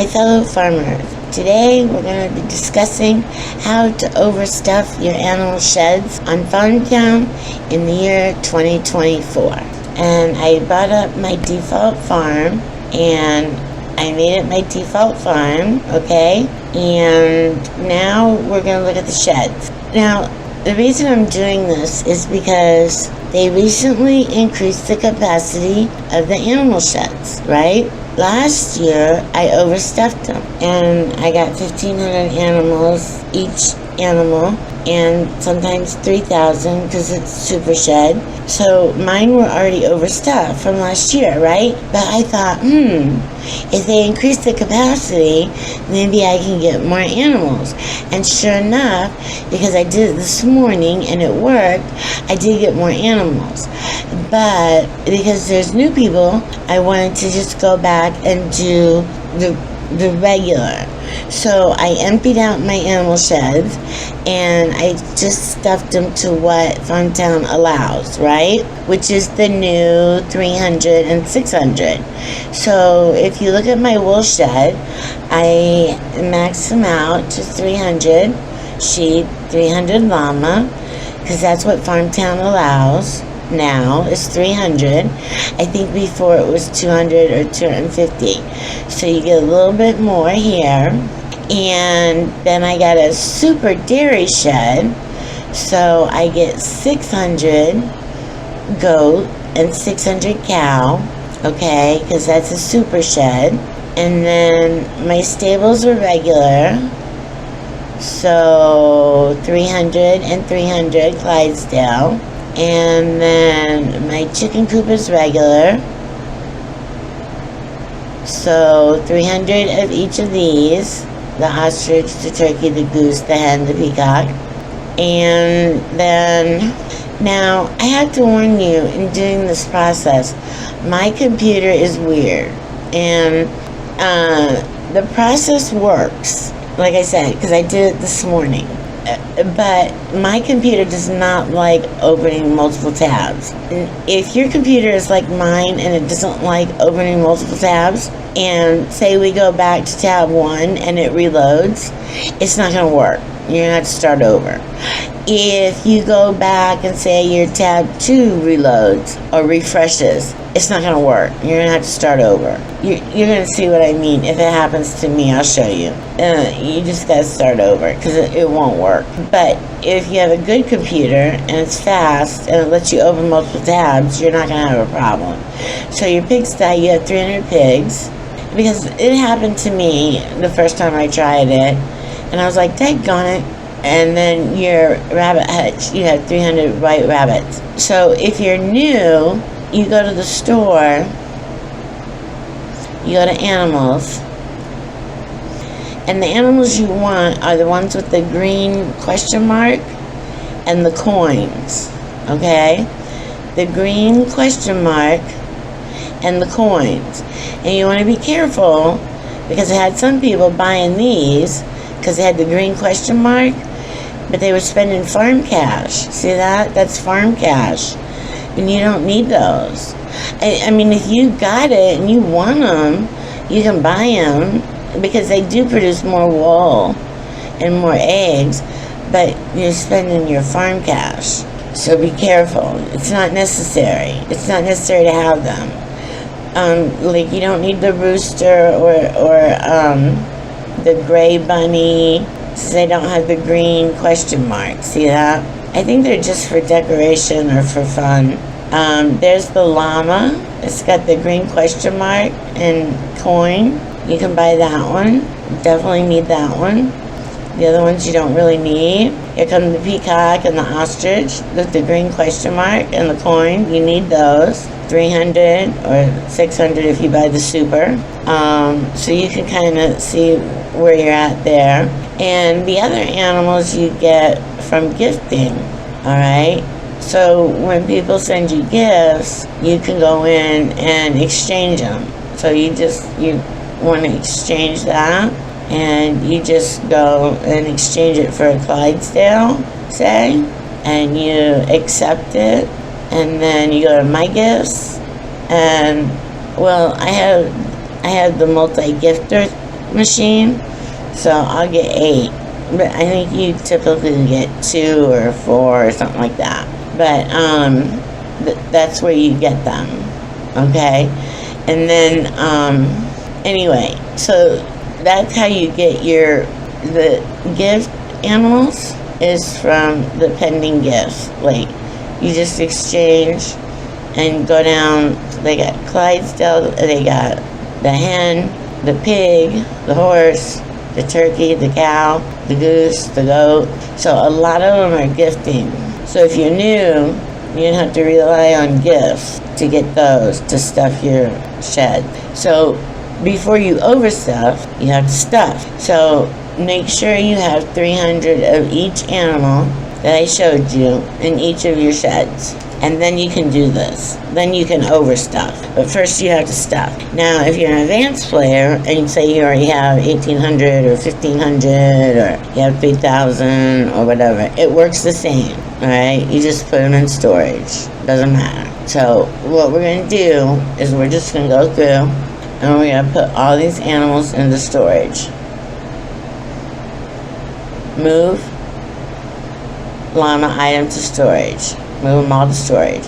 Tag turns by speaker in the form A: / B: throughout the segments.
A: fellow farmers. Today we're going to be discussing how to overstuff your animal sheds on Farmtown in the year 2024. And I brought up my default farm and I made it my default farm, okay? And now we're going to look at the sheds. Now, the reason I'm doing this is because they recently increased the capacity of the animal sheds, right? Last year, I overstuffed them, and I got 1,500 animals, each animal, and sometimes 3,000 because it's super shed. So mine were already overstuffed from last year, right? But I thought, if they increase the capacity, maybe I can get more animals. And sure enough, because I did it this morning and it worked, I did get more animals. But because there's new people, I wanted to just go back and do the regular. So I emptied out my animal sheds and I just stuffed them to what Farmtown allows, right? Which is the new 300 and 600. So if you look at my wool shed, I maxed them out to 300 sheep, 300 llama, because that's what Farmtown allows. Now is 300. I think before it was 200 or 250. So you get a little bit more here. And then I got a super dairy shed. So I get 600 goat and 600 cow. Okay, because that's a super shed. And then my stables are regular. So 300 and 300 Clydesdale. And then my chicken coop is regular. So 300 of each of these. The ostrich, the turkey, the goose, the hen, the peacock. And then, now I have to warn you, in doing this process, my computer is weird. And the process works, like I said, because I did it this morning. But my computer does not like opening multiple tabs. If your computer is like mine and it doesn't like opening multiple tabs, and say we go back to tab 1 and it reloads, it's not going to work. You're going to have to start over. If you go back and say your tab 2 reloads or refreshes, it's not going to work. You're going to have to start over. You're going to see what I mean. If it happens to me, I'll show you. You just got to start over because it won't work. But if you have a good computer and it's fast and it lets you open multiple tabs, you're not going to have a problem. So your pigsty, you have 300 pigs. Because it happened to me the first time I tried it. And I was like, daggone it. And then your rabbit hutch, you have 300 white rabbits. So if you're new, you go to the store, you go to animals, and the animals you want are the ones with the green question mark and the coins, okay? The green question mark and the coins. And you want to be careful because I had some people buying these because they had the green question mark, but they were spending farm cash. See that? That's farm cash. And you don't need those. I mean, if you got it and you want them, you can buy them because they do produce more wool and more eggs, but you're spending your farm cash. So be careful. It's not necessary. It's not necessary to have them. Like you don't need the rooster or the gray bunny, since they don't have the green question mark. See that? I think they're just for decoration or for fun. There's the llama. It's got the green question mark and coin. You can buy that one. Definitely need that one. The other ones you don't really need. Here come the peacock and the ostrich with the green question mark and the coin. You need those. 300 or 600 if you buy the super. So you can kind of see where you're at there. And the other animals you get from gifting, all right? So when people send you gifts, you can go in and exchange them. So you want to exchange that, and you just go and exchange it for a Clydesdale, say, and you accept it, and then you go to My Gifts, and well, I have the multi-gifter machine, so I'll get 8. But I think you typically get 2 or 4 or something like that. But that's where you get them, okay? And then anyway, so that's how you get the gift animals is from the pending gifts. Like, you just exchange and go down. They got Clydesdale, they got the hen, the pig, the horse, the turkey, the cow, the goose, the goat. So a lot of them are gifting. So if you're new, you don't have to rely on gifts to get those to stuff your shed. So before you overstuff, you have to stuff. So make sure you have 300 of each animal that I showed you in each of your sheds. And then you can do this. Then you can overstuff. But first you have to stuff. Now, if you're an advanced player, and you say you already have 1,800 or 1,500, or you have 3,000 or whatever, it works the same, alright? You just put them in storage. Doesn't matter. So, what we're going to do is we're just going to go through, and we're going to put all these animals into storage. Move llama item to storage. Move them all to storage.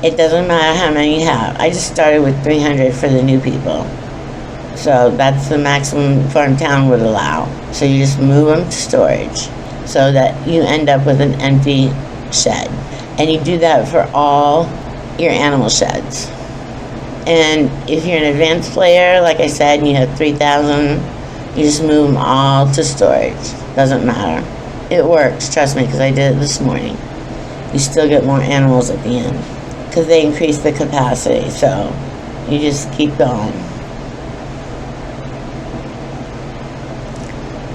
A: It doesn't matter how many you have. I just started with 300 for the new people. So that's the maximum Farmtown would allow. So you just move them to storage so that you end up with an empty shed. And you do that for all your animal sheds. And if you're an advanced player, like I said, and you have 3,000, you just move them all to storage. Doesn't matter. It works, trust me, because I did it this morning. You still get more animals at the end because they increase the capacity. So you just keep going.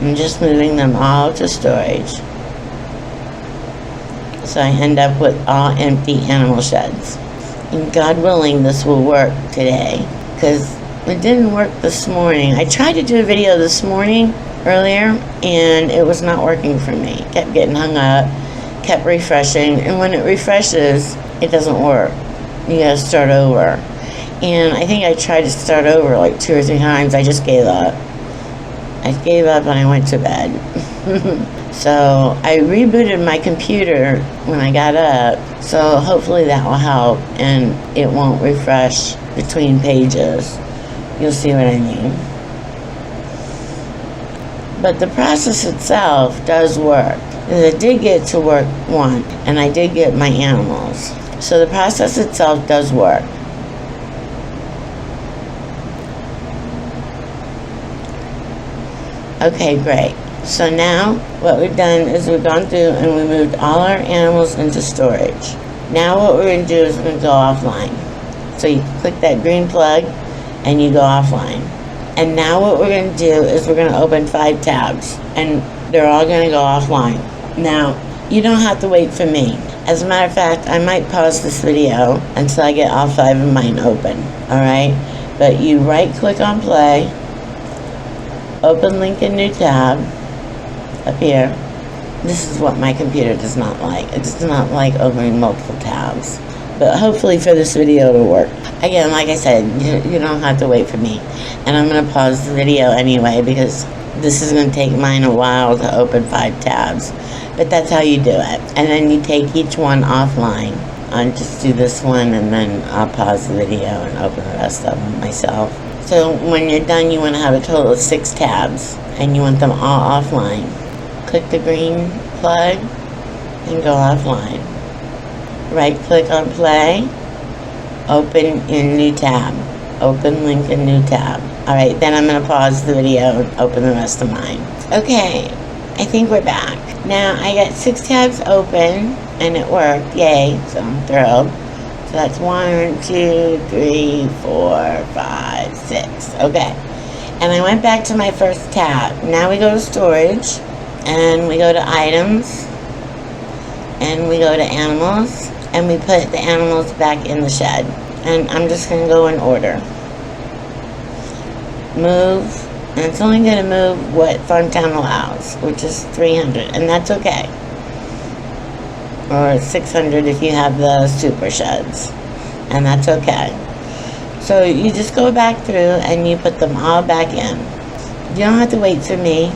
A: I'm just moving them all to storage. So I end up with all empty animal sheds. And God willing, this will work today because it didn't work this morning. I tried to do a video this morning earlier and it was not working for me. It kept getting hung up. Kept refreshing, and when it refreshes, it doesn't work. You gotta start over. And I think I tried to start over like 2 or 3 times. I just gave up. I gave up and I went to bed. So I rebooted my computer when I got up, so hopefully that will help and it won't refresh between pages. You'll see what I mean. But the process itself does work. I did get to work 1, and I did get my animals. So the process itself does work. Okay, great. So now what we've done is we've gone through and we moved all our animals into storage. Now what we're going to do is we're going to go offline. So you click that green plug and you go offline. And now what we're going to do is we're going to open 5 tabs and they're all going to go offline. Now, you don't have to wait for me. As a matter of fact, I might pause this video until I get all 5 of mine open, alright? But you right click on play, open link in new tab, up here. This is what my computer does not like. It does not like opening multiple tabs. But hopefully for this video it'll work. Again, like I said, you don't have to wait for me. And I'm going to pause the video anyway because this is going to take mine a while to open 5 tabs. But that's how you do it. And then you take each one offline. I'll just do this one and then I'll pause the video and open the rest of them myself. So when you're done, you want to have a total of 6 tabs. And you want them all offline. Click the green plug and go offline. Right click on play, open in new tab, open link in new tab. Alright, then I'm going to pause the video and open the rest of mine. Okay, I think we're back. Now I got 6 tabs open and it worked, yay, so I'm thrilled. So that's 1, 2, 3, 4, 5, 6, okay. And I went back to my first tab. Now we go to storage and we go to items and we go to animals. And we put the animals back in the shed. And I'm just going to go in order. Move. And it's only going to move what Farmtown allows, which is 300. And that's okay. Or 600 if you have the super sheds. And that's okay. So you just go back through and you put them all back in. You don't have to wait for me.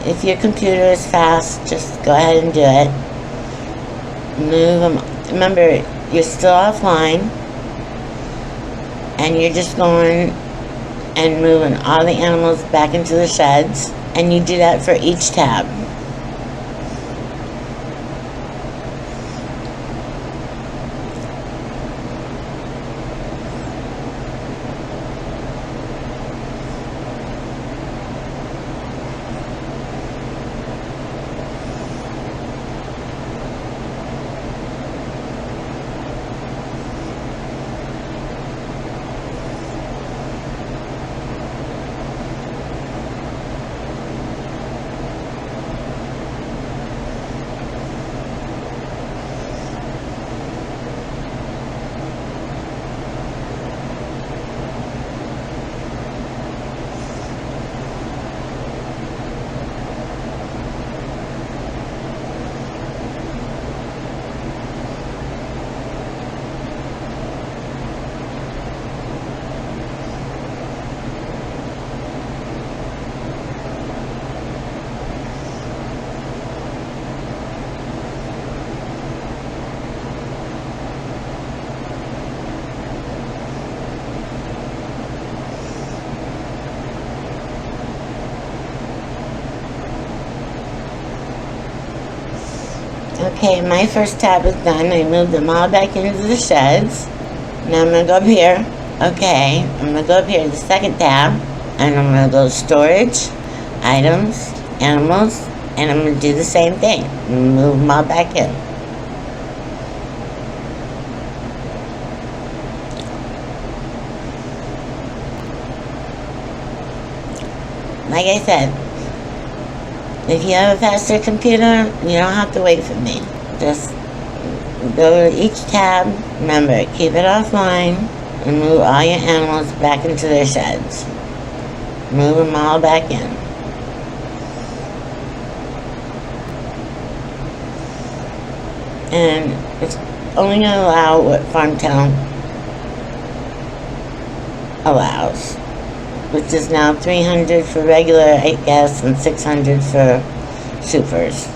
A: If your computer is fast, just go ahead and do it. Move them. Remember, you're still offline, and you're just going and moving all the animals back into the sheds, and you do that for each tab. Okay, my first tab is done. I moved them all back into the sheds. Now I'm going to go up here. Okay, I'm going to go up here to the second tab. And I'm going to go storage, items, animals. And I'm going to do the same thing. Move them all back in. Like I said, if you have a faster computer, you don't have to wait for me. Just go to each tab. Remember, keep it offline and move all your animals back into their sheds. Move them all back in. And it's only going to allow what Farmtown allows, which is now 300 for regular, I guess, and 600 for supers.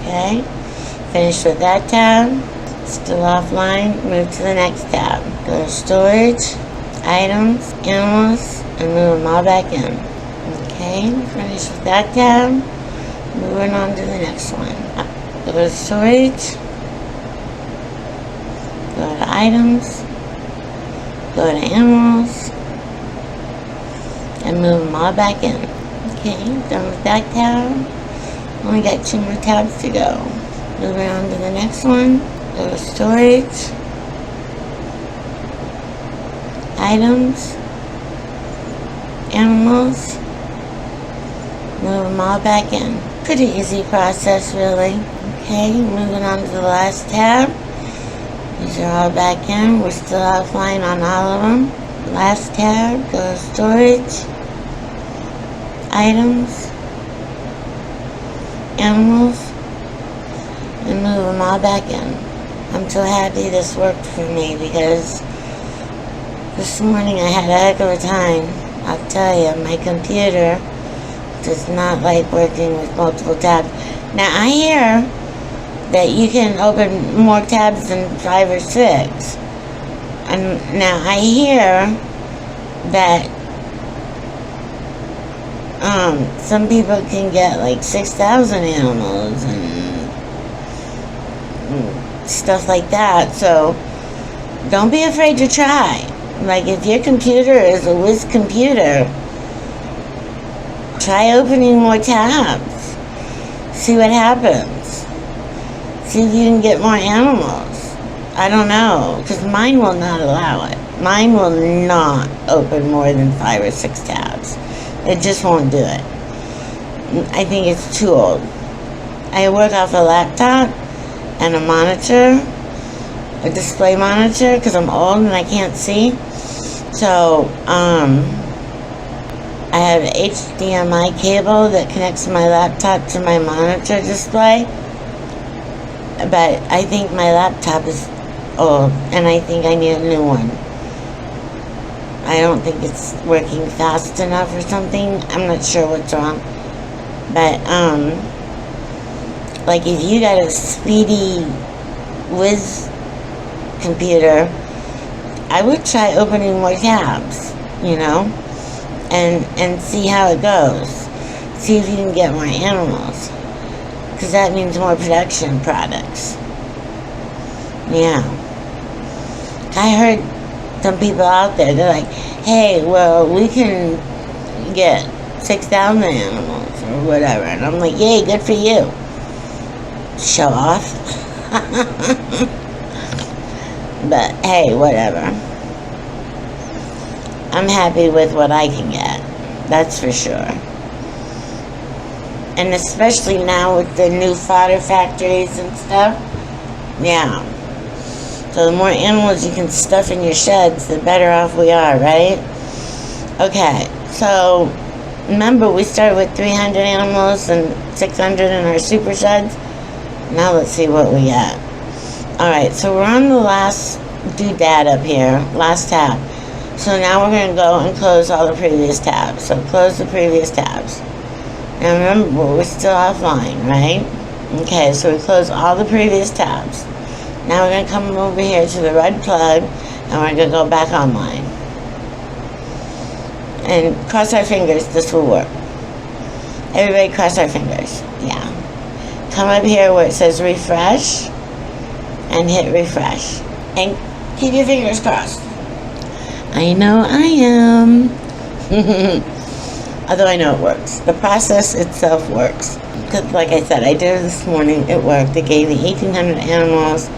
A: Okay, finish with that tab. Still offline, move to the next tab. Go to storage, items, animals, and move them all back in. Okay, finish with that tab. Moving on to the next one. Go to storage, go to items, go to animals, and move them all back in. Okay, done with that tab. Only got 2 more tabs to go. Moving on to the next one. Go to storage, items, animals, move them all back in. Pretty easy process, really. Okay, moving on to the last tab. These are all back in. We're still offline on all of them. Last tab, go to storage, items, animals, and move them all back in. I'm so happy this worked for me because this morning I had a heck of a time. I'll tell you, my computer does not like working with multiple tabs. Now I hear that you can open more tabs than 5 or 6. And now I hear that some people can get like 6,000 animals and stuff like that. So don't be afraid to try. Like, if your computer is a whiz computer, try opening more tabs. See what happens. See if you can get more animals. I don't know, because mine will not allow it. Mine will not open more than 5 or 6 tabs. It just won't do it. I think it's too old. I work off a laptop and a monitor, a display monitor, because I'm old and I can't see. So, I have an HDMI cable that connects my laptop to my monitor display. But I think my laptop is old, and I think I need a new one. I don't think it's working fast enough or something. I'm not sure what's wrong. But, like if you got a speedy whiz computer, I would try opening more tabs, you know, and see how it goes. See if you can get more animals. Because that means more production products. Yeah. I heard some people out there, they're like, hey, well, we can get 6,000 animals or whatever. And I'm like, yay, good for you. Show off. But hey, whatever. I'm happy with what I can get. That's for sure. And especially now with the new fodder factories and stuff. Yeah. So the more animals you can stuff in your sheds, the better off we are, right? Okay, so remember we started with 300 animals and 600 in our super sheds. Now let's see what we got. Alright, so we're on the last doodad up here, last tab. So now we're going to go and close all the previous tabs. So close the previous tabs. Now remember, we're still offline, right? Okay, so we close all the previous tabs. Now we're going to come over here to the red plug, and we're going to go back online. And cross our fingers, this will work. Everybody cross our fingers. Yeah. Come up here where it says refresh, and hit refresh. And keep your fingers crossed. I know I am. Although I know it works. The process itself works. Because like I said, I did it this morning. It worked. It gave me 1,800 animals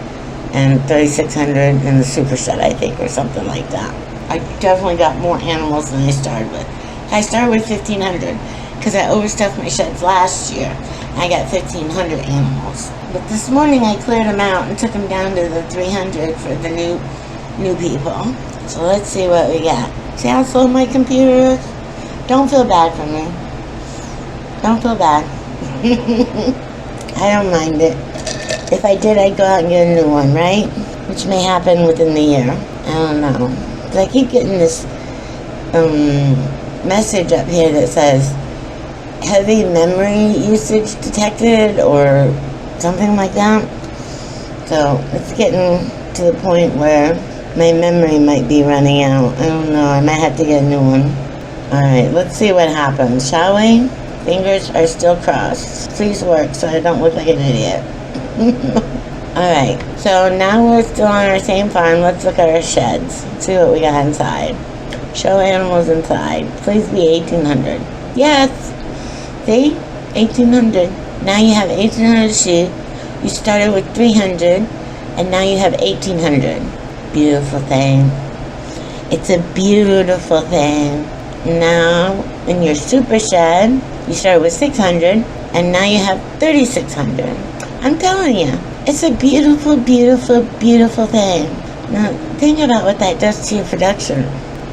A: and 3,600 in the super shed, I think, or something like that. I definitely got more animals than I started with. I started with 1,500 because I overstuffed my sheds last year. I got 1,500 animals. But this morning I cleared them out and took them down to the 300 for the new people. So let's see what we got. See how slow my computer is? Don't feel bad for me. Don't feel bad. I don't mind it. If I did, I'd go out and get a new one, right? Which may happen within the year. I don't know. But I keep getting this message up here that says heavy memory usage detected or something like that. So it's getting to the point where my memory might be running out. I don't know. I might have to get a new one. Alright, let's see what happens, shall we? Fingers are still crossed. Please work so I don't look like an idiot. Alright, so now we're still on our same farm. Let's look at our sheds. See what we got inside. Show animals inside. Please be 1,800. Yes! See? 1,800. Now you have 1,800 sheep. You started with 300, and now you have 1,800. Beautiful thing. It's a beautiful thing. Now, in your super shed, you started with 600, and now you have 3,600. I'm telling you, it's a beautiful, beautiful, beautiful thing. Now, think about what that does to your production.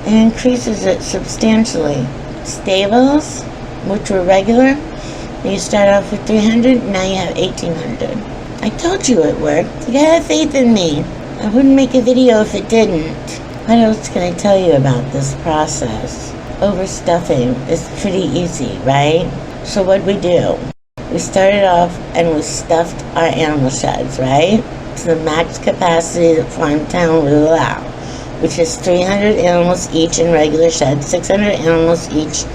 A: It increases it substantially. Stables, which were regular, you start off with 300, now you have 1,800. I told you it worked. You gotta have faith in me. I wouldn't make a video if it didn't. What else can I tell you about this process? Overstuffing is pretty easy, right? So what'd we do? We started off and we stuffed our animal sheds, right? To the max capacity that Farmtown would allow, which is 300 animals each in regular sheds, 600 animals each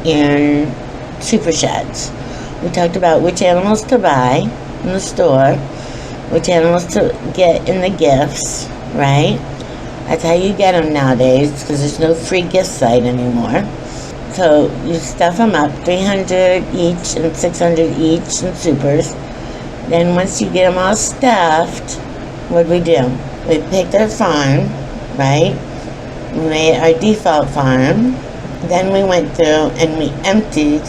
A: in super sheds. We talked about which animals to buy in the store, which animals to get in the gifts, right? That's how you get them nowadays, because there's no free gift site anymore. So you stuff them up, 300 each and 600 each in supers. Then once you get them all stuffed, what we do? We picked our farm, right? We made our default farm. Then we went through and we emptied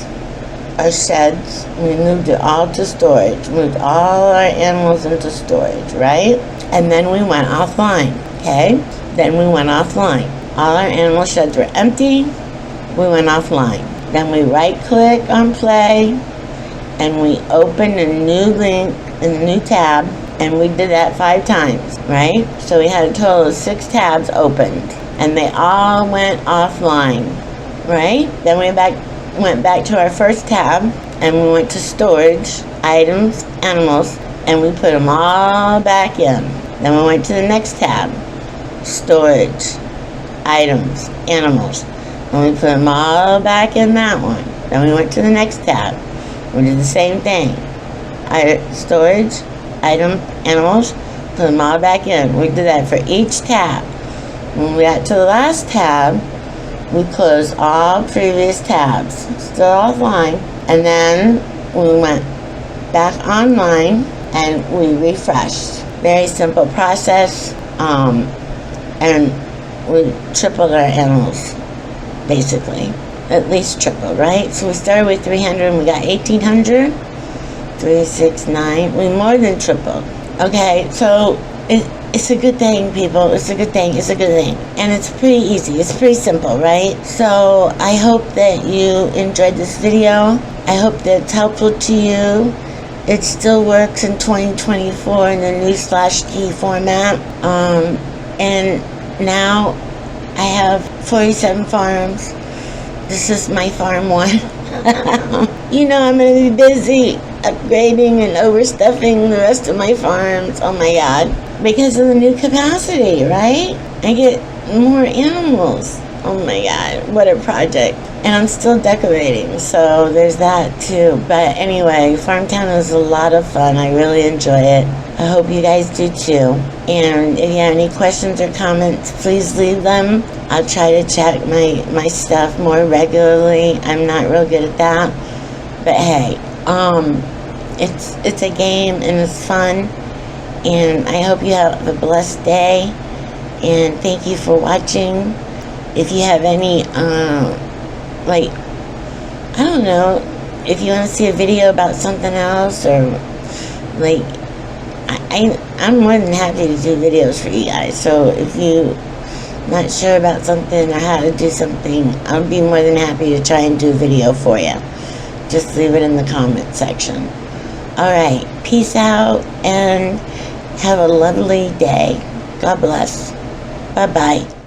A: our sheds. We moved it all to storage. Moved all our animals into storage, right? And then we went offline, okay? Then we went offline. All our animal sheds were empty. We went offline. Then we right-click on play, and we opened a new link in a new tab, and we did that 5 times, right? So we had a total of 6 tabs opened, and they all went offline, right? Then we went back to our first tab, and we went to storage, items, animals, and we put them all back in. Then we went to the next tab, storage, items, animals, and we put them all back in that one. Then we went to the next tab. We did the same thing. Storage, item, animals, put them all back in. We did that for each tab. When we got to the last tab, we closed all previous tabs, still offline, and then we went back online and we refreshed. Very simple process, and we tripled our animals, basically. At least tripled, right? So we started with 300 and we got 1,800. 3, 6, 9. We more than tripled. Okay, so it's a good thing, people. It's a good thing. It's a good thing. And it's pretty easy. It's pretty simple, right? So I hope that you enjoyed this video. I hope that it's helpful to you. It still works in 2024 in the new /T format. And now I have 47 farms. This is my farm 1. You know I'm going to be busy upgrading and overstuffing the rest of my farms. Oh my God. Because of the new capacity, right? I get more animals. Oh my God. What a project. And I'm still decorating, so there's that too. But anyway, Farmtown is a lot of fun. I really enjoy it. I hope you guys do too. And if you have any questions or comments, please leave them. I'll try to check my stuff more regularly. I'm not real good at that. But hey, it's a game and it's fun. And I hope you have a blessed day. And thank you for watching. If you have any, like, I don't know, if you want to see a video about something else, or like, I'm more than happy to do videos for you guys. So if you're not sure about something or how to do something, I'll be more than happy to try and do a video for you. Just leave it in the comment section. Alright, peace out and have a lovely day. God bless. Bye-bye.